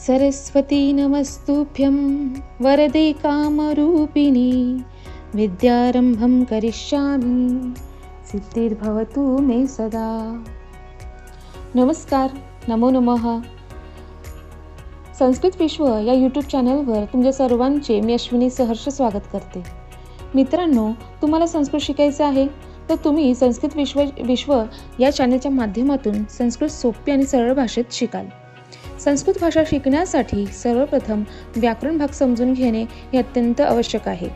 सरस्वती नमस्तुभ्यं वरदे कामरूपिणी विद्यारंभं करिष्यामि सिद्धिर्भवतु मे सदा। नमस्कार, नमो नमः। संस्कृत विश्व या यूट्यूब चॅनलवर तुमच्या सर्वांचे मी अश्विनी सहर्ष स्वागत करते। मित्रांनो, तुम्हाला संस्कृत शिकायचे आहे तर तुम्ही संस्कृत विश्व या चॅनलच्या माध्यमातून संस्कृत सोपी आणि सरळ भाषेत शिकाल। संस्कृत भाषा शिकण्यासाठी सर्वप्रथम व्याकरण भाग समजून घेणे हे अत्यंत आवश्यक आहे।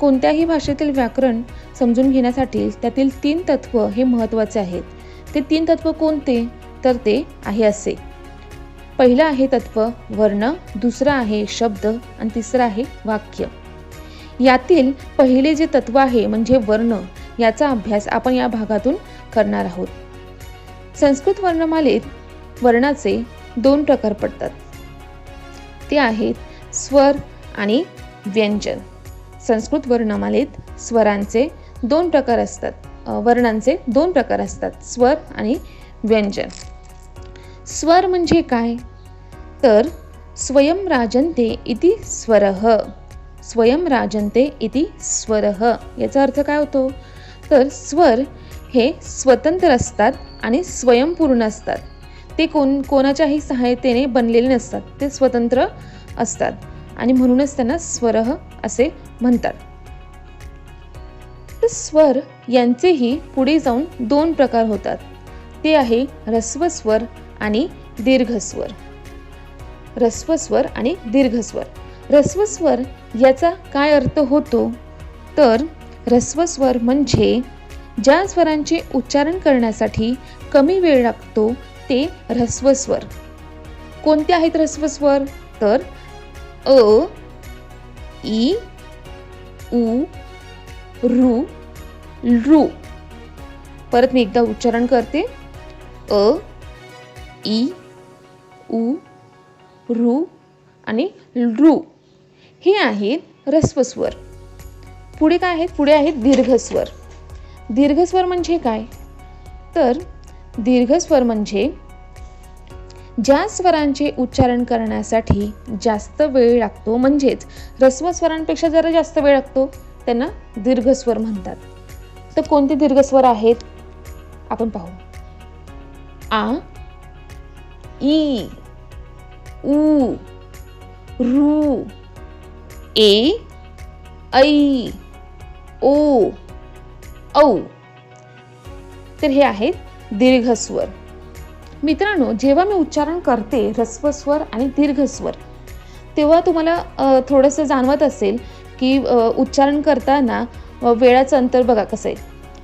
कोणत्याही भाषेतील व्याकरण समजून घेण्यासाठी त्यातील 3 तत्व हे महत्त्वाचे आहेत। ते 3 तत्व कोणते? तर ते आहे असे: पहिला आहे तत्व वर्ण, दुसरा आहे शब्द आणि तिसरा आहे वाक्य। यातील पहिले जे तत्व आहे म्हणजे वर्ण, याचा अभ्यास आपण या भागातून करणार आहोत। संस्कृत वर्णमालेत वर्णाचे 2 प्रकार पडतात, ते आहेत स्वर आणि व्यंजन। संस्कृत वर्णमालेत स्वरांचे 2 प्रकार असतात, वर्णांचे 2 प्रकार असतात, स्वर आणि व्यंजन। स्वर म्हणजे काय? तर स्वयं राजन्ते इति स्वरः, स्वयं राजन्ते इति स्वरः याचा अर्थ काय होतो? तर स्वर हे स्वतंत्र असतात आणि स्वयंपूर्ण असतात। ते कोणाच्याही सहायतेने बनलेले नसतात, ते स्वतंत्र असतात आणि म्हणूनच त्यांना स्वरः असे म्हणतात। तर स्वर यांचेही पुढे जाऊन 2 प्रकार होतात, ते आहे ऱ्हस्व स्वर आणि दीर्घ स्वर। ऱ्हस्व स्वर आणि दीर्घ स्वर। ऱ्हस्व स्वर याचा काय अर्थ होतो? तर ऱ्हस्व स्वर म्हणजे ज्या स्वरांचे उच्चारण करण्यासाठी कमी वेळ लागतो ते ऱ्हस्व स्वर। कोणते आहेत ऱ्हस्व स्वर? तर अ, ई, उ, ऋ, ऋ। परत मी एकदा उच्चारण करते, अ, ई, उ, ऋ आणि ऋ हे आहेत ऱ्हस्व स्वर। पुढे काय आहेत? पुढे आहेत दीर्घ स्वर। दीर्घ स्वर म्हणजे काय? तर दीर्घ स्वर म्हणजे ज्या स्वरांचे उच्चारण करण्यासाठी जास्त वेळ लागतो, म्हणजेच ऱ्हस्व स्वरांपेक्षा जरा जास्त वेळ लागतो, त्यांना दीर्घ स्वर म्हणतात। तर कोणते दीर्घ स्वर आहेत आपण पाहू। आ, ई, उ, ऋ, ए, ऐ, ओ, औ। तर हे आहेत दीर्घ स्वर। मित्रांनो, जेव्हा मी उच्चारण करते ऱ्हस्व स्वर आणि दीर्घ स्वर, तेव्हा तुम्हाला थोडंसं जाणवत असेल की उच्चारण करताना वेळाचं अंतर बघा कसं आहे।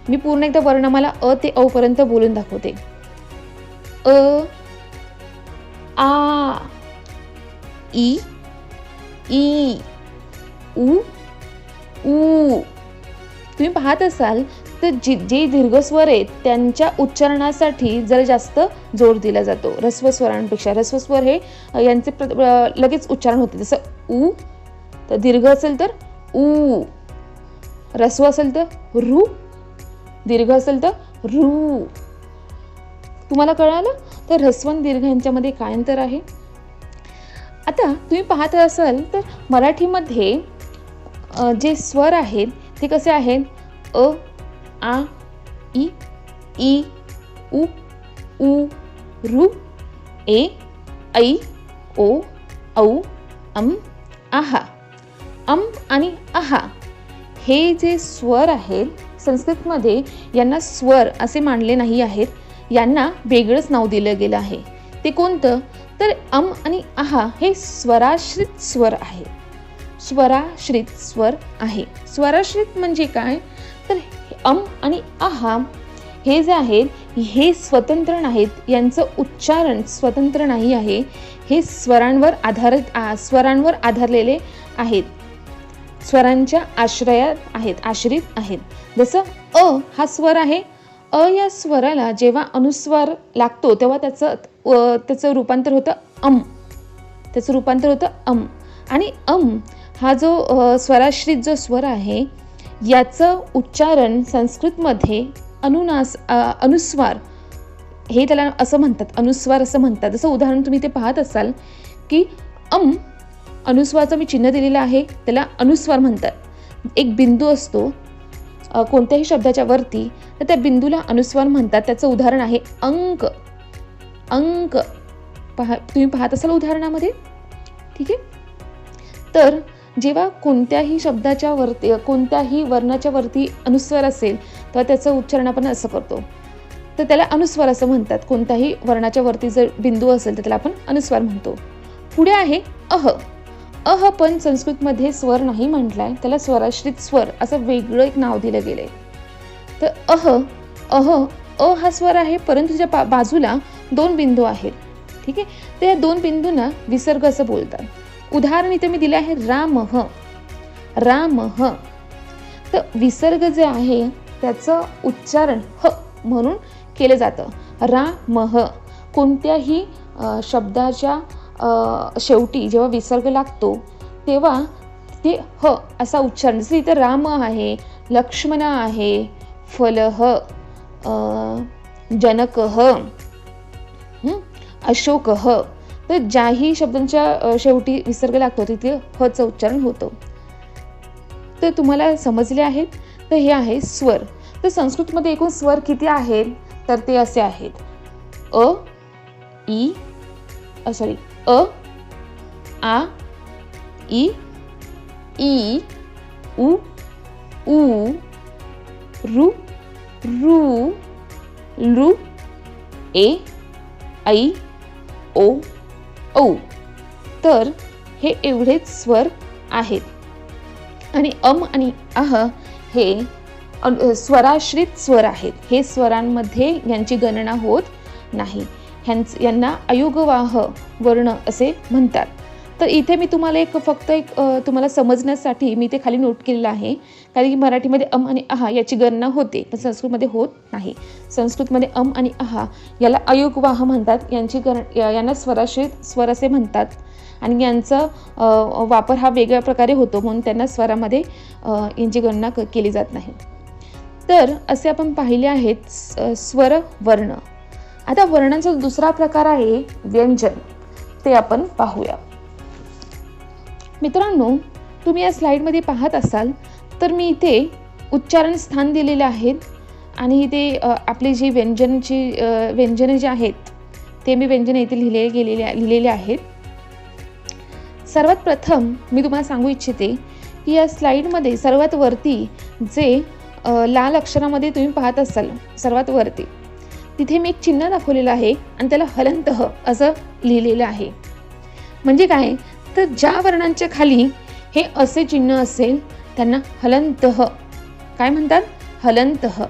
मी पूर्ण एकदा वर्णमाला अ ते औ पर्यंत बोलून दाखवते। अ, आ, ई, ई, उ, ऊ। तुम्ही पाहत असाल तर जे दीर्घ स्वर आहेत त्यांच्या उच्चारणासाठी जरा जास्त जोर दिला जातो ऱ्हस्व स्वरांपेक्षा। ऱ्हस्व स्वर हे यांचे लगेच उच्चारण होते, जसं उ तर दीर्घ असेल तर उ, ऱ्हस्व असेल तर ऋ, दीर्घ असेल तर ऋ। तुम्हाला कळालं? तर ऱ्हस्व आणि दीर्घ यांच्यामध्ये काय अंतर आहे? आता तुम्ही पाहत असाल तर मराठीमध्ये जे स्वर आहेत ते कसे आहेत? अ, आ, ई, उ, ऋ, ए, ऐ, ओ, औ, आहा। आणि आहा हे जे स्वर आहेत संस्कृतमध्ये यांना स्वर असे मानले नाही आहेत, यांना वेगळंच नाव दिलं गेलं आहे। ते कोणतं? तर आणि आहा हे स्वराश्रित स्वर आहे। स्वराश्रित स्वर आहे। स्वराश्रित म्हणजे काय? तर आणि आहा हे जे आहेत हे स्वतंत्र नाहीत, यांचं उच्चारण स्वतंत्र नाही आहे, हे स्वरांवर आधारलेले आहेत, स्वरांच्या आश्रयात आहेत, आश्रित आहेत। जसं अ हा स्वर आहे, अ या स्वराला जेव्हा अनुस्वार लागतो तेव्हा त्याचं रूपांतर होतं त्याचं रूपांतर होतं आणि हा जो स्वराश्रित जो स्वर आहे याचं उच्चारण संस्कृतमध्ये अनुस्वार हे त्याला असं म्हणतात, अनुस्वार असं म्हणतात। जसं उदाहरण तुम्ही ते पाहत असाल की अनुस्वाराचं मी चिन्ह दिलेलं आहे, त्याला अनुस्वार म्हणतात. एक बिंदू असतो कोणत्याही शब्दाच्या वरती, तर त्या बिंदूला अनुस्वार म्हणतात. त्याचं उदाहरण आहे अंक. अंक तुम्ही पाहत असाल उदाहरणामध्ये. ठीक आहे. तर जेव्हा कोणत्याही शब्दाच्या वरती, कोणत्याही वर्णाच्या वरती अनुस्वार असेल तेव्हा त्याचं उच्चारण आपण असं करतो, तर त्याला अनुस्वार असं म्हणतात. कोणत्याही वर्णाच्या वरती जर बिंदू असेल तर त्याला आपण अनुस्वार म्हणतो. पुढे आहे अह पण संस्कृतमध्ये स्वर नाही म्हटलाय, त्याला स्वराश्रित स्वर असं वेगळं एक नाव दिलं गेलंय. तर अ हा स्वर आहे, परंतु त्याच्या बाजूला 2 बिंदू आहेत. ठीक आहे. तर या 2 बिंदूंना विसर्ग असं बोलतात. उदाहरण इथे मी दिलं आहे रामः. तर विसर्ग जे आहे त्याचं उच्चारण ह म्हणून केलं जातं. रामः. कोणत्याही शब्दाच्या शेवटी जेव्हा विसर्ग लागतो तेव्हा ते ह असा उच्चारण. जसं इथे राम आहे, लक्ष्मण आहे, फलः, जनकः, अशोकः. तर ज्याही शब्दांच्या शेवटी विसर्ग लागतो तिथे हचं उच्चारण होतं. तर तुम्हाला समजले आहेत. तर हे आहे स्वर. तर संस्कृतमध्ये एकूण स्वर किती आहेत, तर ते असे आहेत. अ आ इ ई उ ऋ लृ ए ऐ ओ औ. तर हे एवढेच स्वर आहेत. आणि आणि अह हे स्वराश्रित स्वर आहेत. हे स्वरांमध्ये यांची गणना होत नाही. यांना अयुगवाह वर्ण असे म्हणतात. तर इथे मी तुम्हाला फक्त तुम्हाला समजण्यासाठी मी ते खाली नोट केलेलं आहे, कारण की मराठीमध्ये आणि आहा याची गणना होते, पण संस्कृतमध्ये होत नाही. संस्कृतमध्ये आणि आहा याला अयुगवाह म्हणतात. यांना स्वराश्रित स्वर असे म्हणतात. आणि यांचा वापर हा वेगळ्या प्रकारे होतो, म्हणून त्यांना स्वरामध्ये यांची गणना केली जात नाही. तर असे आपण पाहिले आहेत स्वर वर्ण. आता वर्णांचा दुसरा प्रकार आहे व्यंजन. ते आपण पाहूया. मित्रांनो, तुम्ही या स्लाइडमध्ये पाहत असाल तर मी इथे उच्चारण स्थान दिलेले आहेत आणि इथे आपली जी व्यंजने जे आहेत ते मी व्यंजने इथे लिहिलेले आहेत. सर्वात प्रथम मी तुम्हाला सांगू इच्छिते की या स्लाइडमध्ये सर्वात वरती जे लाल अक्षरामध्ये तुम्ही पाहत असाल सर्वात वरती, तिथे मी एक चिन्ह दाखवलेलं आहे आणि त्याला हलंतः असं लिहिलेलं आहे. म्हणजे काय, तर ज्या वर्णांच्या खाली हे असे चिन्ह असेल त्यांना हलंतः काय म्हणतात, हलंतः.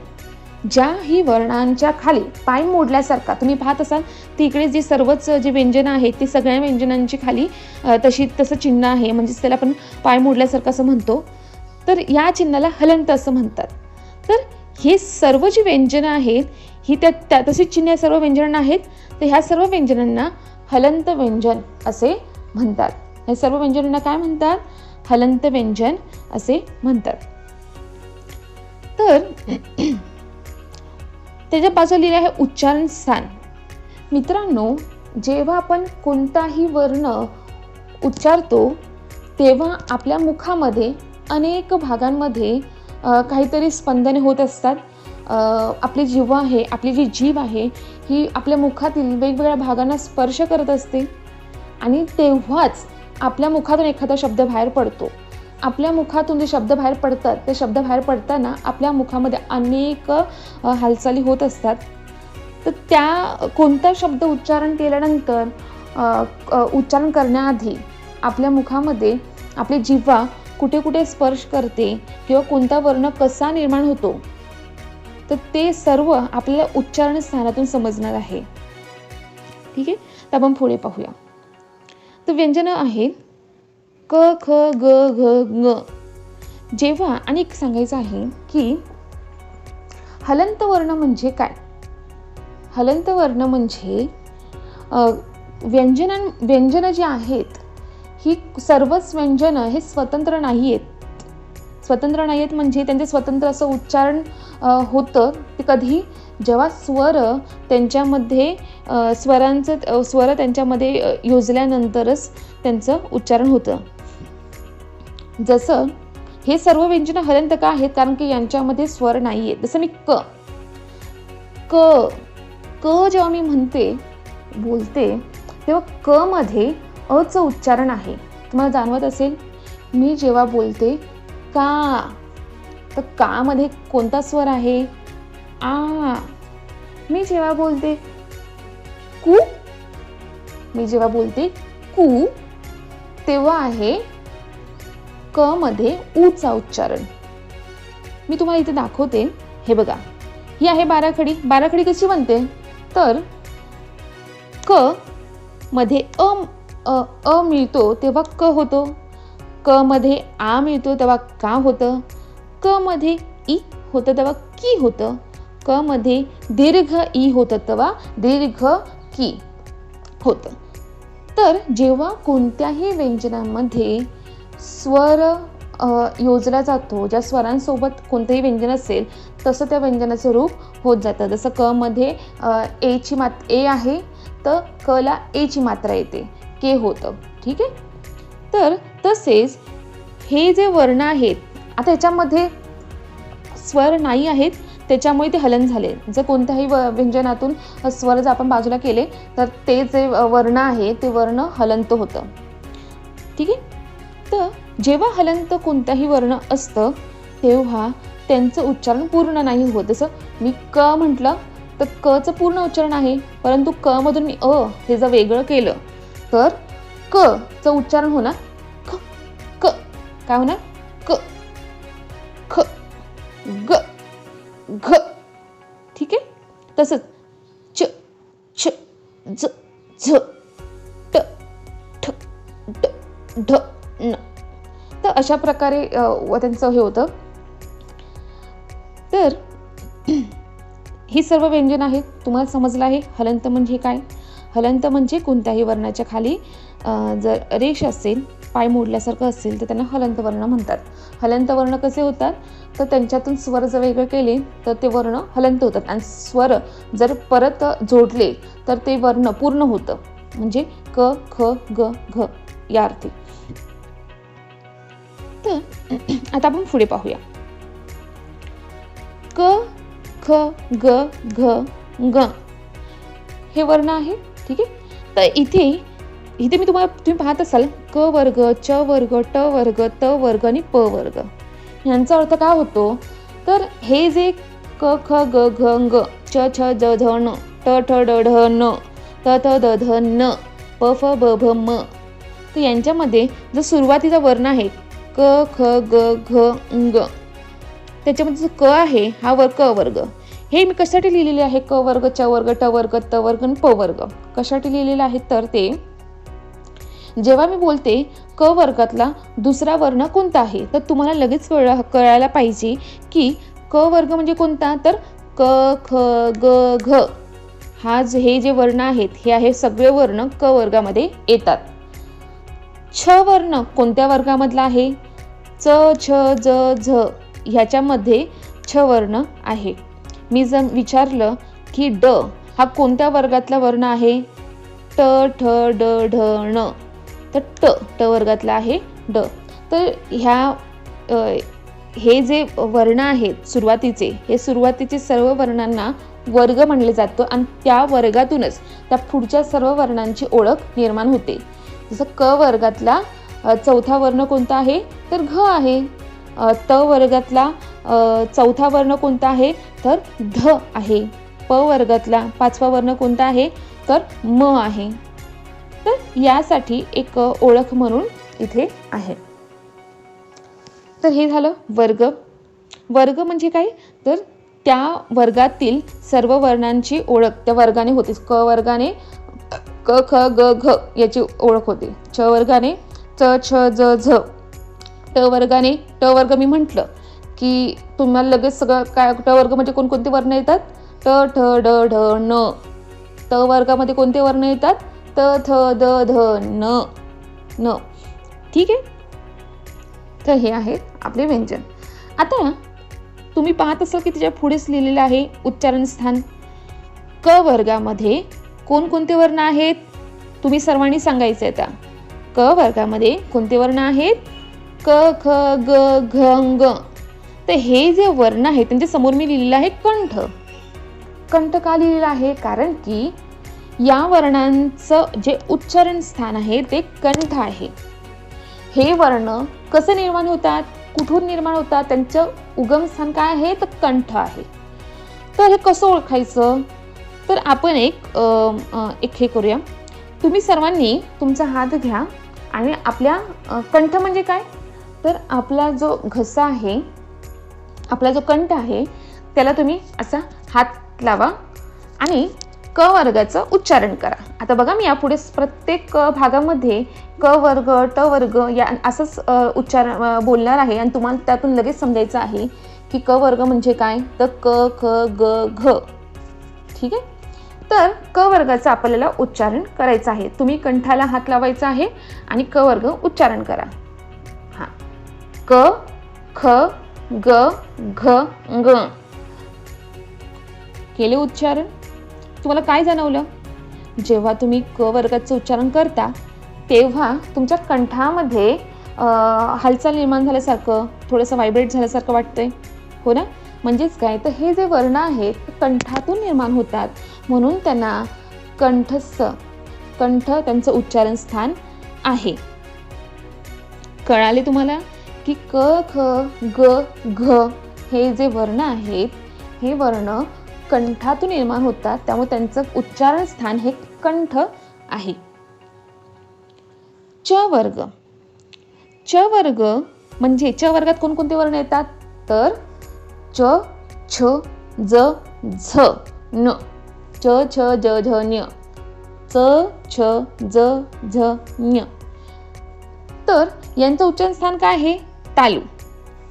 ज्याही वर्णांच्या खाली पाय मोडल्यासारखा तुम्ही पाहत असाल, तिकडे जे सर्वच जे व्यंजनं आहेत ते सगळ्या व्यंजनांची खाली तसं चिन्ह आहे, म्हणजेच त्याला आपण पाय मोडल्यासारखं असं म्हणतो. तर या चिन्हाला हलंत असं म्हणतात. तर हे सर्व जी व्यंजनं आहेत ही त्या तशीच चिन्ह सर्व व्यंजनांना आहेत. तर ह्या सर्व व्यंजनांना हलंत व्यंजन असे म्हणतात. हे सर्व व्यंजनांना काय म्हणतात, हलंत व्यंजन असे म्हणतात. तर त्याच्या बाजूला लिहिले आहे उच्चारण स्थान. मित्रांनो, जेव्हा आपण कोणताही वर्ण उच्चारतो तेव्हा आपल्या मुखामध्ये अनेक भागांमध्ये काहीतरी स्पंदने होत असतात. आपली जिव्हा आहे, आपली जी जीभ आहे ही आपल्या मुखातील वेगवेगळ्या भागांना स्पर्श करत असते आणि तेव्हाच आपल्या मुखातून एखादा शब्द बाहेर पडतो. आपल्या मुखातून जे शब्द बाहेर पडतात ते शब्द बाहेर पडताना आपल्या मुखामध्ये अनेक हालचाली होत असतात. तर त्या कोणता शब्द उच्चारण केल्यानंतर उच्चारण करण्याआधी आपल्या मुखामध्ये आपली जिव्हा कुठे कुठे स्पर्श करते किंवा कोणता वर्ण कसा निर्माण होतो, तर ते सर्व आपल्याला उच्चारण स्थानातून समजणार आहे. ठीक आहे. तर आपण पुढे पाहूया. तर व्यंजनं आहेत क ख ग घ ङ. जेव्हा आणि सांगायचं आहे की हलंत वर्ण म्हणजे काय. हलंत वर्ण म्हणजे व्यंजनं जी आहेत ही सर्वच व्यंजनं हे स्वतंत्र नाही आहेत. स्वतंत्र नाही आहेत म्हणजे त्यांचे स्वतंत्र असं उच्चारण होतं. ते कधी जेव्हा स्वर त्यांच्यामध्ये स्वर त्यांच्यामध्ये योजल्यानंतरच त्यांचं उच्चारण होतं. जसं हे सर्व व्यंजनं हलंत का आहेत? कारण की यांच्यामध्ये स्वर नाही आहेत. जसं मी क जेव्हा मी बोलते तेव्हा क मध्ये अचं उच्चारण आहे. तुम्हाला जाणवत असेल. मी जेव्हा बोलते का, तर का मध्ये कोणता स्वर आहे? आ. मी जेव्हा बोलते कू तेव्हा आहे क मध्ये ऊचा उच्चारण. मी तुम्हाला इथे दाखवते. हे बघा, ही आहे बाराखडी. बाराखडी कशी बनते? तर क मध्ये अ मिळतो तेव्हा क होतो. क मध्ये आ मिळतो तेव्हा का होतं. क मध्ये ई होतं तेव्हा की होतं. क मध्ये दीर्घ ई होतं तेव्हा दीर्घ की होतं. तर जेव्हा कोणत्याही व्यंजनामध्ये स्वर योजला जातो, ज्या स्वरांसोबत कोणतंही व्यंजन असेल तसं त्या व्यंजनाचं रूप होत जातं. जसं क मध्ये ए आहे तर क ला ए ची मात्रा येते, के होतं. ठीक आहे. तर तसेच हे जे वर्ण आहेत, आता याच्यामध्ये स्वर नाही आहेत त्याच्यामुळे ते हलन झाले. जर कोणत्याही व्यंजनातून स्वर जर आपण बाजूला केले तर ते जे वर्ण आहे ते वर्ण हलंत होतं. ठीक आहे. तर जेव्हा हलंत कोणत्याही वर्ण असतं तेव्हा त्यांचं उच्चारण पूर्ण नाही होत. जसं मी क म्हटलं तर कचं पूर्ण उच्चारण आहे, परंतु क मधून मी हे जर वेगळं केलं तर क चं उच्चारण होणार ख. काय होणार? क, ख, ग, घ. ठीक आहे. तसंच च, छ, ज, झ, ट, ठ, ड, ढ, न. तर अशा प्रकारे त्यांचं हे होतं. तर ही सर्व व्यंजन आहेत. तुम्हाला समजलं आहे हलंत म्हणजे काय? हलंत म्हणजे कोणत्याही वर्णाच्या खाली जर रेष असेल, पाय मोडल्यासारखं असेल तर त्यांना हलंत वर्ण म्हणतात. हलंत वर्ण कसे होतात? तर त्यांच्यातून स्वर जर वेगळे केले तर ते वर्ण हलंत होतात आणि स्वर जर परत जोडले तर ते वर्ण पूर्ण होतं. म्हणजे क, ख, ग, घ या अर्थी. तर आता आपण पुढे पाहूया. क, ख, ग, घ, ग हे वर्ण आहे. ठीक आहे. तर इथे मी तुम्ही पाहत असाल क वर्ग, च वर्ग, ट वर्ग, त वर्ग आणि प वर्ग. यांचा अर्थ काय होतो? तर हे जे क, ख, ग, घ, ग, च, छ, ज, झ, न, ट, ठ, ड, ढ, न, त, थ, द, ध, न, प, फ, ब, भ, म. तर यांच्यामध्ये जो सुरुवातीचा वर्ण आहे क, ख, ग, घ, ग, त्याच्यामध्ये जो क आहे हा क वर्ग. हे मी कशासाठी लिहिलेले आहे? क वर्ग, च वर्ग, ट वर्ग, त वर्ग आणि प वर्ग कशासाठी लिहिलेले आहे? तर ते जेव्हा मी बोलते क वर्गातला दुसरा वर्ण कोणता आहे तर तुम्हाला लगेच कळायला पाहिजे की क वर्ग म्हणजे कोणता. तर क, ख, ग, घ हे जे वर्ण आहेत हे आहे सगळे वर्ण क वर्गामध्ये येतात. छ वर्ण कोणत्या वर्गामधला आहे? च, छ, ज, झ ह्याच्यामध्ये छ वर्ण आहे. मी जर विचारलं की ड हा कोणत्या वर्गातला वर्ण आहे? ट, ठ, ड, ढ, ण. तर ट वर्गातला आहे ड. तर हे जे वर्ण आहेत सुरुवातीचे, हे सुरुवातीचे सर्व वर्णांना वर्ग म्हणले जातं आणि त्या वर्गातूनच त्या पुढच्या सर्व वर्णांची ओळख निर्माण होते. जसं क वर्गातला चौथा वर्ण कोणता आहे? तर घ आहे. त वर्गातला चौथा वर्ण कोणता आहे? तर ध आहे. प वर्गातला पाचवा वर्ण कोणता आहे? तर म आहे. तर यासाठी एक ओळख म्हणून इथे आहे. तर हे झालं वर्ग. वर्ग म्हणजे काय? तर त्या वर्गातील सर्व वर्णांची ओळख त्या वर्गाने होते. क वर्गाने क, ख, ग, घ याची ओळख होते. च वर्गाने च, छ, ज, झ. ट वर्गाने ट वर्ग मी म्हटलं की तुम्हाला लगेच सगळं काय ट वर्ग म्हणजे कोणकोणते वर्ण येतात? ट, ठ, ड, ढ, न. त वर्गामध्ये कोणते वर्ण येतात? त, थ, द, ध, न. ठीक आहे. तर हे आहेत आपले व्यंजन. आता तुम्ही पाहत असाल की त्याच्या पुढेच लिहिलेलं आहे उच्चारण स्थान. क वर्गामध्ये कोणकोणते वर्ण आहेत तुम्ही सर्वांनी सांगायचं आहे. आता क वर्गामध्ये कोणते वर्ण आहेत? क, ख, ग, घ, ग. तर हे जे वर्ण आहेत त्यांच्या समोर मी लिहिलेलं आहे कंठ. कंठ का लिहिलेलं आहे? कारण की या वर्णांचं जे उच्चारण स्थान आहे ते कंठ आहे. हे वर्ण कसे निर्माण होतात, कुठून निर्माण होतात, त्यांचं उगमस्थान काय आहे? तर कंठ आहे. तर हे कसं ओळखायचं? तर आपण एक हे करूया. तुम्ही सर्वांनी तुमचा हात घ्या आणि आपल्या कंठ म्हणजे काय? तर आपला जो घसा आहे, आपला जो कंठ आहे त्याला तुम्ही असा हात लावा आणि क वर्गाचं उच्चारण करा. आता बघा मी यापुढे प्रत्येक भागामध्ये क वर्ग, ट वर्ग या असंच उच्चारण बोलणार आहे आणि तुम्हाला त्यातून लगेच समजायचं आहे की क वर्ग म्हणजे काय? तर क, ख, ग, घ. ठीक आहे. तर क वर्गाचं आपल्याला उच्चारण करायचं आहे. तुम्ही कंठाला हात लावायचा आहे आणि क वर्ग उच्चारण करा. हां, क, ख, ग, घ, ग. केले उच्चारण? तुम्हाला काय जाणवलं? जेव्हा तुम्ही क वर्गाचं उच्चारण करता तेव्हा तुमच्या कंठामध्ये हालचाल निर्माण झाल्यासारखं, थोडंसं व्हायब्रेट झाल्यासारखं वाटतंय, हो ना? म्हणजेच काय, तर हे जे वर्ण आहेत ते कंठातून निर्माण होतात, म्हणून त्यांना कंठ त्यांचं उच्चारण स्थान आहे. कळाले तुम्हाला की क, ख, ग, घ हे जे वर्ण आहेत हे वर्ण कंठातून निर्माण होतात, त्यामुळे त्यांचं उच्चारण स्थान हे कंठ आहे. च वर्ग. च वर्ग म्हणजे च वर्गात कोणकोणते वर्ण येतात? तर च, छ, ज, झ, न. च, छ, ज, झ, ञ. च, छ, ज, झ, ञ. तर यांचं उच्चारण स्थान काय आहे? तालू.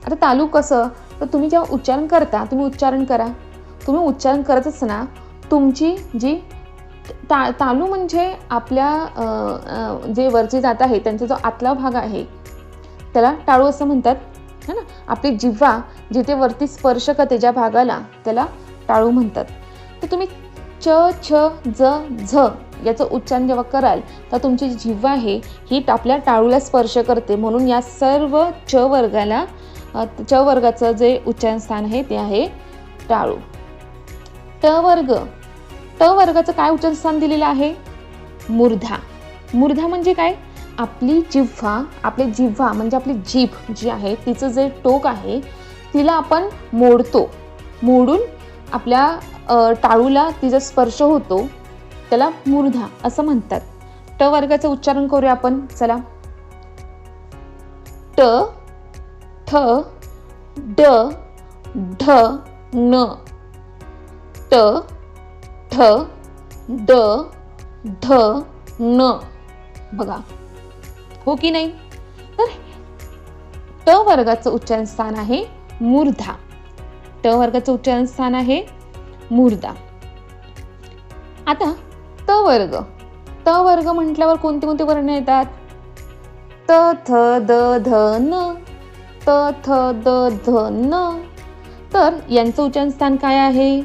आता तालू कसं? तर तुम्ही जेव्हा उच्चारण करता, तुम्ही उच्चारण करा. तुम्ही उच्चारण करत असताना तुमची जी तालू म्हणजे आपल्या जे वरची जात आहे त्यांचा जो आतला भाग आहे त्याला टाळू असं म्हणतात, है ना? आपली जिव्हा जिथे वरती स्पर्श करते ज्या भागाला त्याला टाळू म्हणतात. तर तुम्ही च, छ, ज, झ याचं उच्चारण जेव्हा कराल तर तुमची जिव्हा आहे ही आपल्या टाळूला स्पर्श करते, म्हणून या सर्व च वर्गाचं जे उच्चारण स्थान आहे ते आहे टाळू. ट वर्ग. ट वर्गाचं काय उच्चारण स्थान दिलेलं आहे? मूर्धा. मूर्धा म्हणजे काय? आपली जिव्हा म्हणजे आपली जीभ जी आहे तिचं जे टोक आहे तिला आपण मोडतो, मोडून आपल्या टाळूला तिचा स्पर्श होतो, त्याला मूर्धा असं म्हणतात. ट वर्गाचं उच्चारण करूया आपण. चला. ट, ठ, ड, ढ, न. ट, ठ, ड, ढ, न. बघा, हो की नाही? तर ट वर्गाचं उच्चारण स्थान आहे मूर्धा. ट वर्गाचं उच्चारण स्थान आहे मूर्धा. आता त वर्ग. त वर्ग म्हटल्यावर कोणते कोणते वर्ण येतात? त, थ, द, ध, न. त, थ, द, ध, न. तर यांचं उच्चारण स्थान काय आहे?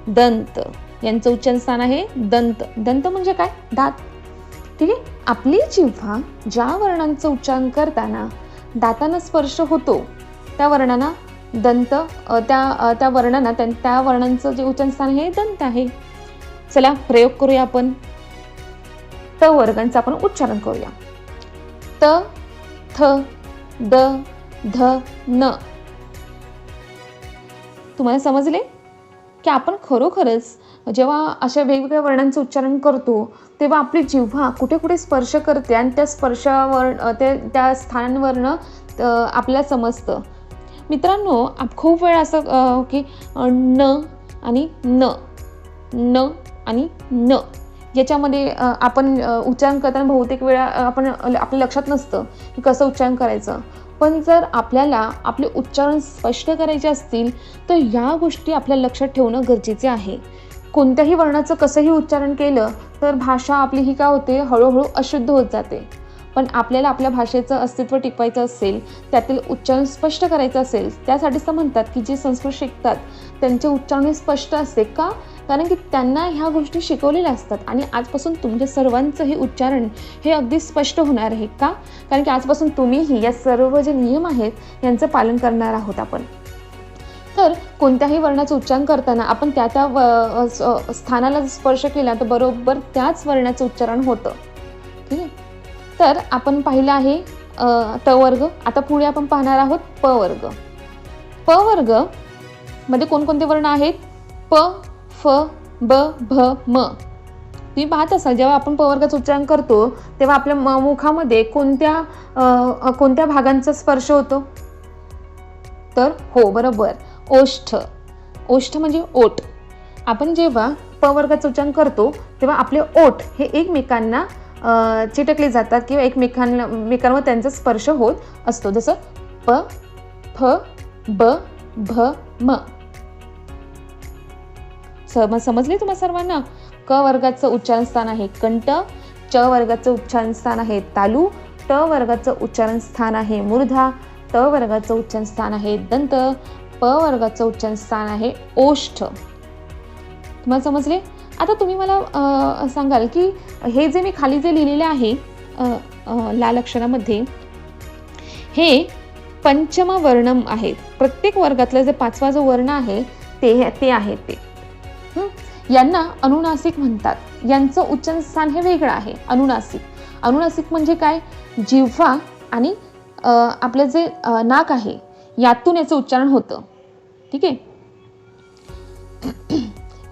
दंत. यांचं उच्चारण स्थान आहे दंत. दंत म्हणजे काय? दात. ठीक आहे. आपली जिव्हा ज्या वर्णांचं उच्चारण करताना दातांना स्पर्श होतो त्या वर्णांना दंत, त्या वर्णांचं जे उच्चारण स्थान आहे दंत आहे. चला प्रयोग करूया आपण. त वर्गांचं आपण उच्चारण करूया. त, थ, द, ध, न. तुम्हाला समजले की आपण खरोखरच जेव्हा अशा वेगवेगळ्या वर्णांचं उच्चारण करतो तेव्हा आपली जिव्हा कुठे कुठे स्पर्श करते आणि त्या स्पर्शावर त्या स्थानांवरनं आपल्याला समजतं. मित्रांनो, खूप वेळा असं की न आणि न, न आणि न याच्यामध्ये आपण उच्चारण करताना बहुतेक वेळा आपल्या लक्षात नसतं की कसं उच्चारण करायचं. पण जर आपल्याला आपले उच्चारण स्पष्ट करायचे असतील तर या गोष्टी आपल्या लक्षात ठेवणं गरजेचे आहे. कोणत्याही वर्णाचं कसंही उच्चारण केलं तर भाषा आपली ही काय होते? हळूहळू अशुद्ध होत जाते. पण आपल्याला आपल्या भाषेचं अस्तित्व टिकवायचं असेल, त्यातील उच्चारण स्पष्ट करायचं असेल, त्यासाठीच तर म्हणतात की जे संस्कृत शिकतात त्यांचे उच्चारण हे स्पष्ट असते. का? कारण की त्यांना ह्या गोष्टी शिकवलेल्या असतात आणि आजपासून तुमच्या सर्वांचं हे उच्चारण हे अगदी स्पष्ट होणार आहे. का? कारण की आजपासून तुम्हीही या सर्व जे नियम आहेत यांचं पालन करणार आहोत आपण. तर कोणत्याही वर्णाचं उच्चारण करताना आपण त्या स्थानाला स्पर्श केला तर बरोबर त्याच वर्णाचं उच्चारण होतं. ठीक आहे. तर आपण पाहिलं आहे त वर्ग. आता पुढे आपण पाहणार आहोत प वर्ग. प वर्ग मध्ये कोणकोणते वर्ण आहेत? प, फ, ब, भ, म. तुम्ही पाहत असाल जेव्हा आपण प वर्गाचं उच्चारण करतो तेव्हा आपल्या मुखामध्ये कोणत्या भागांचा स्पर्श होतो? तर हो, बरोबर, ओष्ठ. ओष्ठ म्हणजे ओठ. आपण जेव्हा प वर्गाचं उच्चारण करतो तेव्हा आपले ओठ हे एकमेकांना चिटकले जातात किंवा एकमेकांवर त्यांचा स्पर्श होत असतो. जसं प, फ, ब, भ, म. समजले तुम्हाला सर्वांना? क वर्गाचं उच्चारण स्थान आहे कंठ, च वर्गाचं उच्चारण स्थान आहे तालू, ट वर्गाचं उच्चारण स्थान आहे मूर्धा, त वर्गाचं उच्चारण स्थान आहे दंत, प वर्गाचं उच्चारण स्थान आहे ओष्ठ. तुम्हाला समजले? आता तुम्ही मला सांगाल की हे जे मी खाली जे लिहिलेले आहे लाल अक्षरामध्ये हे पंचम वर्णम आहेत. प्रत्येक वर्गातला जे पाचवा जो वर्ण आहे ते आहे ते. यांना अनुनासिक म्हणतात. यांचं उच्चारण स्थान हे वेगळं आहे. अनुनासिक. अनुनासिक म्हणजे काय? जिव्हा आणि आपलं जे नाक आहे यातून याचं उच्चारण होतं. ठीक आहे.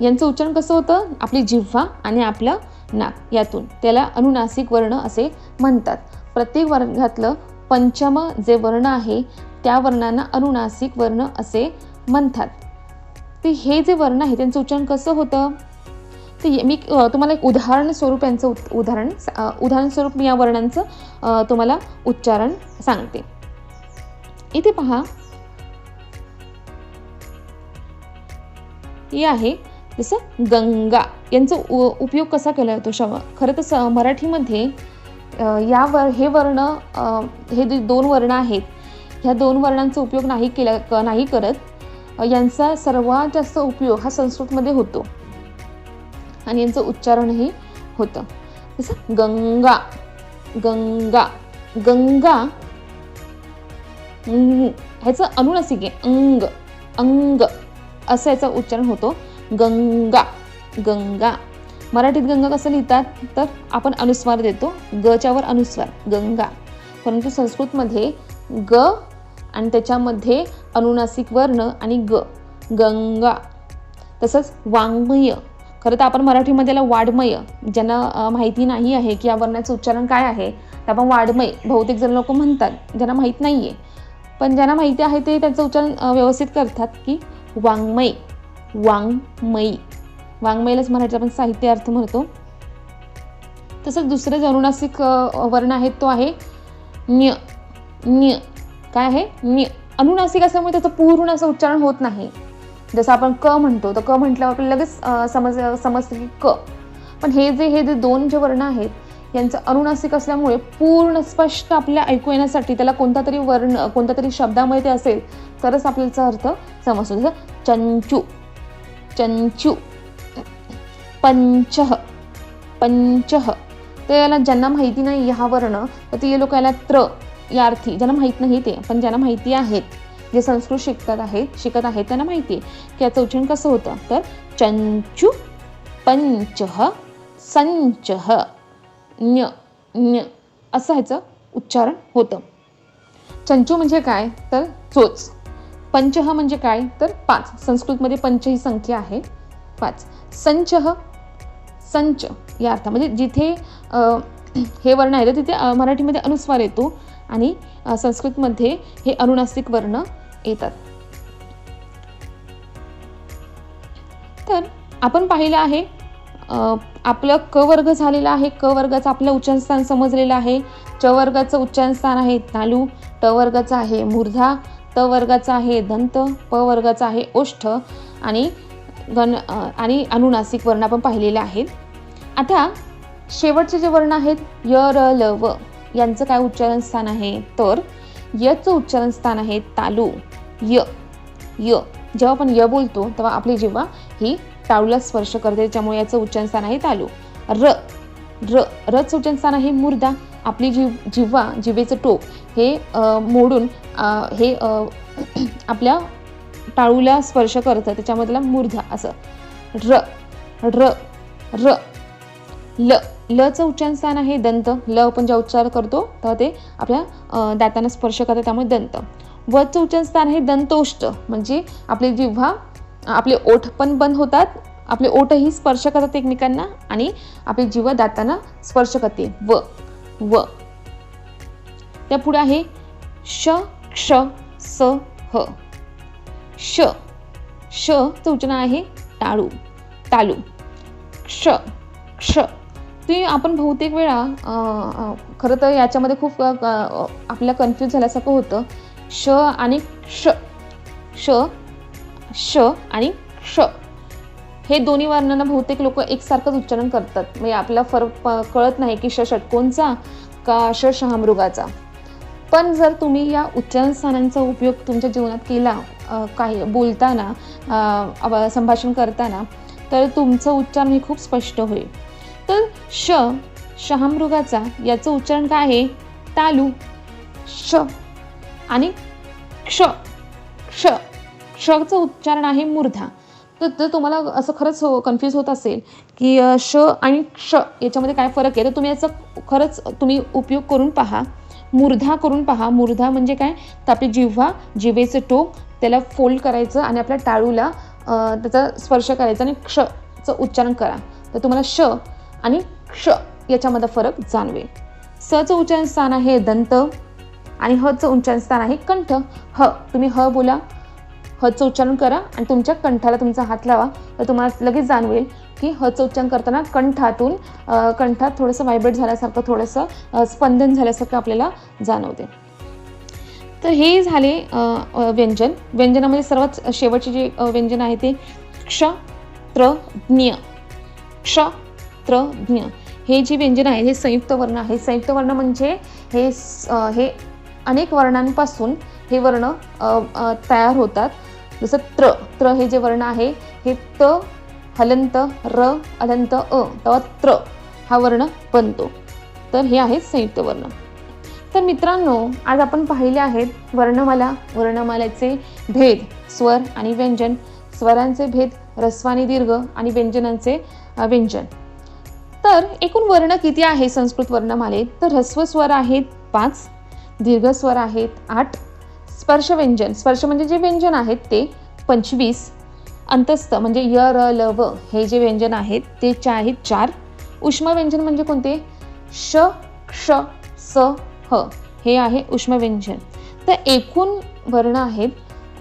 यांचं उच्चारण कसं होतं? आपली जिव्हा आणि आपलं नाक यातून. त्याला अनुनासिक वर्ण असे म्हणतात. प्रत्येक वर्गातलं पंचम जे वर्ण आहे त्या वर्णांना अनुनासिक वर्ण असे म्हणतात. ते हे जे वर्ण आहे त्यांचं उच्चारण कसं होतं ते मी तुम्हाला एक उदाहरण स्वरूप यांचं उदाहरण स्वरूप मी या वर्णांचं तुम्हाला उच्चारण सांगते. इथे पहा, हे आहे जसं गंगा. यांचा उपयोग कसा केला जातो? खरं तर मराठीमध्ये हे वर्ण हे जे दोन वर्ण आहेत ह्या दोन वर्णांचा उपयोग नाही करत. यांचा सर्वात जास्त उपयोग हा संस्कृतमध्ये होतो आणि यांचं उच्चारणही होतं. जसं गंगा. गंगा. गंगा ह्याचं अनुनासिक आहे अंग. अंग असं याचं उच्चारण होतो. गंगा. गंगा. मराठीत गंगा कसं लिहितात? तर आपण अनुस्वार देतो. गच्यावर अनुस्वार गंगा. परंतु संस्कृतमध्ये ग आणि त्याच्यामध्ये अनुनासिक वर्ण आणि ग. गंगा. तसंच वाङ्मय. खरं तर आपण मराठीमध्ये याला वाङ्मय, ज्यांना माहिती नाही आहे की या वर्णाचं उच्चारण काय आहे तर आपण वाङ्मय बहुतेक जण लोक म्हणतात, ज्यांना माहीत नाही आहे. पण ज्यांना माहिती आहे ते त्याचं उच्चारण व्यवस्थित करतात की वाङ्मय. वाङ्मयी. वाङ्मयलाच मराठीत आपण साहित्य अर्थ म्हणतो. तसंच दुसरं जे अनुनासिक वर्ण आहेत तो आहे न्य. न्य. काय आहे? न्य. अनुनासिक असल्यामुळे त्याचं पूर्ण असं उच्चारण होत नाही. जसं आपण क म्हणतो तर क म्हटल्यावर आपल्याला लगेच समजतं की क. पण हे जे दोन जे वर्ण आहेत यांचं अनुनासिक असल्यामुळे पूर्ण स्पष्ट आपल्याला ऐकू येण्यासाठी त्याला कोणता तरी शब्दामुळे ते असेल तरच आपल्याचा अर्थ समजतो. जसं चंचू. चंचू. पंचह. पंचह. तर याला ज्यांना माहिती नाही हा वर्ण तर ते लोक याला त्र या अर्थी, ज्यांना माहीत नाही ते, पण ज्यांना माहिती आहेत, जे संस्कृत शिकत आहेत त्यांना माहिती आहे की याचं उच्चारण कसं होतं. तर चंचू, पंचह, संचह, न्य. न्य असं ह्याचं उच्चारण होतं. चंचू म्हणजे काय? तर चोच. पंचह म्हणजे काय? तर 5. संस्कृतमध्ये पंच ही संख्या आहे 5. संचह. संच या अर्था म्हणजे जिथे हे वर्ण आहे तर तिथे मराठीमध्ये अनुस्वार येतो आणि संस्कृतमध्ये हे अनुनासिक वर्ण येतात. तर आपण पाहिलं आहे आपलं क वर्ग झालेला आहे. क वर्गाचं आपलं उच्चारण स्थान समजलेलं आहे. च वर्गाचं उच्चारण स्थान आहे तालू, ट वर्गाचं आहे मूर्धा, त वर्गाचं आहे दंत, प वर्गाचं आहे ओष्ठ आणि अनुनासिक वर्ण आपण पाहिलेले आहेत. आता शेवटचे जे वर्ण आहेत य, र, ल, व यांचं काय उच्चारण स्थान आहे, तर यचं उच्चारण स्थान आहे तालू. य य जेव्हा आपण य बोलतो तेव्हा आपली जिव्हा ही टाळूला स्पर्श करते, त्यामुळे याचं उच्चारण स्थान आहे तालू. र र रचं उच्चारण स्थान आहे मूर्धा. आपली जिव्हा जिभेचं टोक हे मोडून हे आपल्या टाळूला स्पर्श करतं, त्याच्यामध्ये त्याला मूर्धा असं. र र र ल लचं उच्चारण स्थान आहे दंत. ल आपण जेव्हा उच्चार करतो तेव्हा ते आपल्या दातांना स्पर्श करतं, त्यामुळे दंत. वचं उच्चारण स्थान आहे दंतोष्ठ, म्हणजे आपली जिव्हा आपले ओठ पण बंद होतात, आपले ओठही स्पर्श करतात एकमेकांना आणि आपली जिव्हा दातांना स्पर्श करते. व व त्या पुढे आहे श क्ष स ह. श चं उच्चारण आहे टाळू तालू. क्ष क्ष ते आपण बहुतेक वेळा खरं तर याच्यामध्ये खूप आपल्याला कन्फ्यूज झाल्यासारखं होतं. श आणि क्ष श श आणि क्ष हे दोन्ही वर्णांना बहुतेक लोक एकसारखंच उच्चारण करतात, म्हणजे आपला फरक कळत नाही की श षटकोनचा का श शहामृगाचा. पण जर तुम्ही या उच्चारण स्थानांचा उपयोग तुमच्या जीवनात केला, काही बोलताना संभाषण करताना, तर तुमचं उच्चारण हे खूप स्पष्ट होईल. तर श शहामृगाचा याचं उच्चारण काय आहे, तालू. श आणि क्ष क्ष क्षचं उच्चारण आहे मूर्धा. तर जर तुम्हाला असं खरंच कन्फ्यूज होत असेल की श आणि क्ष याच्यामध्ये काय फरक आहे, तर तुम्ही याचा खरंच तुम्ही उपयोग करून पहा, मूर्धा करून पहा. मूर्धा म्हणजे काय, तर आपली जिव्हा जिभेचं टोक त्याला फोल्ड करायचं आणि आपल्या टाळूला त्याचा स्पर्श करायचा आणि क्षचं उच्चारण करा, तर तुम्हाला श आणि क्ष याच्यामध्ये फरक जाणवेल. सचं उच्चारण स्थान आहे दंत आणि हचं उच्चारण स्थान आहे कंठ. ह तुम्ही ह बोला, हचं उच्चारण करा आणि तुमच्या कंठाला तुमचा हात लावा, तर तुम्हाला लगेच जाणवेल की हचं उच्चारण करताना कंठात थोडंसं व्हायब्रेट झाल्यासारखं, थोडंसं स्पंदन झाल्यासारखं आपल्याला जाणवते. तर हे झाले व्यंजन. व्यंजनामध्ये सर्वात शेवटचे जे व्यंजन आहे ते क्ष त्र ज्ञ. क्ष त्र ज्ञ हे जे व्यंजन आहे हे संयुक्त वर्ण आहे. संयुक्त वर्ण म्हणजे हे अनेक वर्णांपासून हे वर्ण तयार होतात. जसं त्र हे जे वर्ण आहे हे त हलंत र अलंत अ, तेव्हा त्र हा वर्ण बनतो. तर हे आहे संयुक्त वर्ण. तर मित्रांनो, आज आपण पाहिले आहेत वर्णमालेचे भेद, स्वर आणि व्यंजन, स्वरांचे भेद, ऱ्हस्व आणि दीर्घ आणि व्यंजनांचे व्यंजन. तर एकूण वर्ण किती आहे संस्कृत वर्णमालेत, तर ऱ्हस्व स्वर आहेत 5, दीर्घ स्वर आहेत 8, स्पर्श व्यंजन म्हणजे जे व्यंजन आहेत ते 25, अंतस्थ म्हणजे य र ल व हे जे व्यंजन आहेत ते आहेत 4, उष्म व्यंजन म्हणजे कोणते, श क्ष स ह हे आहे उष्म व्यंजन. तर एकूण वर्ण आहेत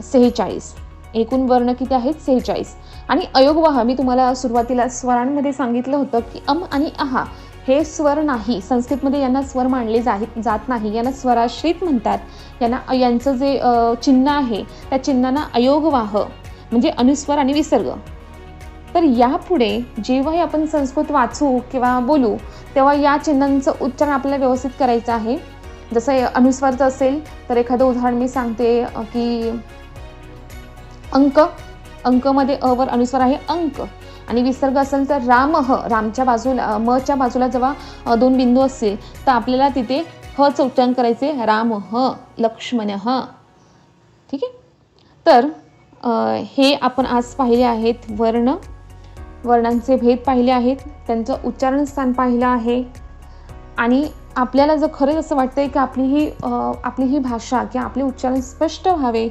46. एकूण वर्ण किती आहेत 46. आणि अयोगवाह मी तुम्हाला सुरुवातीला स्वरांमध्ये सांगितलं होतं की आणि आहा हे स्वर नाही, संस्कृतमध्ये यांना स्वर मानले जात नाही, यांना स्वराश्रित म्हणतात. यांचं जे चिन्ह आहे त्या चिन्हांना अयोगवाह म्हणजे अनुस्वर आणि विसर्ग. तर यापुढे जेव्हाही आपण संस्कृत वाचू किंवा बोलू तेव्हा या चिन्हांचं उच्चारण आपल्याला व्यवस्थित करायचं आहे. जसं अनुस्वारचं असेल तर एखादं उदाहरण मी सांगते की अंकमध्ये अ वर अनुस्वार आहे अंक, आणि विसर्ग असेल तर रामच्या बाजूला मच्या बाजूला जेव्हा 2 बिंदू असतील तर आपल्याला तिथे हचं उच्चारण करायचे, राम ह लक्ष्मण ह. ठीक आहे. तर हे आपण आज पाहिले आहेत वर्णांचे भेद पाहिले आहेत, त्यांचं उच्चारण स्थान पाहिलं आहे. आणि आपल्याला जर खरंच असं वाटतंय की आपली ही भाषा किंवा आपले उच्चारण स्पष्ट व्हावे,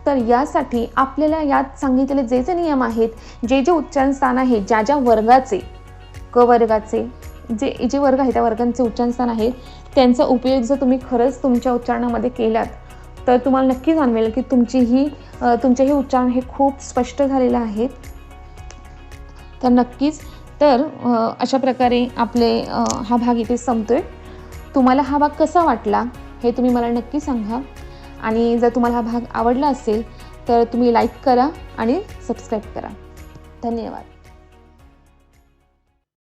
तर यासाठी आपल्याला यात सांगितलेले जे नियम आहेत, जे उच्चारण स्थान आहे, ज्या वर्गाचे क वर्गाचे जे वर्ग आहेत त्या वर्गांचे उच्चारण स्थान आहे, त्यांचा उपयोग जर तुम्ही खरंच तुमच्या उच्चारणामध्ये केलात तर तुम्हाला नक्की जाणवेल की तुमचे हे उच्चारण हे खूप स्पष्ट झालेलं आहे. तर नक्कीच अशा प्रकारे आपले हा भाग इथे संपतोय. तुम्हाला हा भाग कसा वाटला हे तुम्ही मला नक्की सांगा. आणि जर तुम्हाला हा भाग आवडला असेल तर तुम्ही लाईक करा आणि सबस्क्राईब करा. धन्यवाद.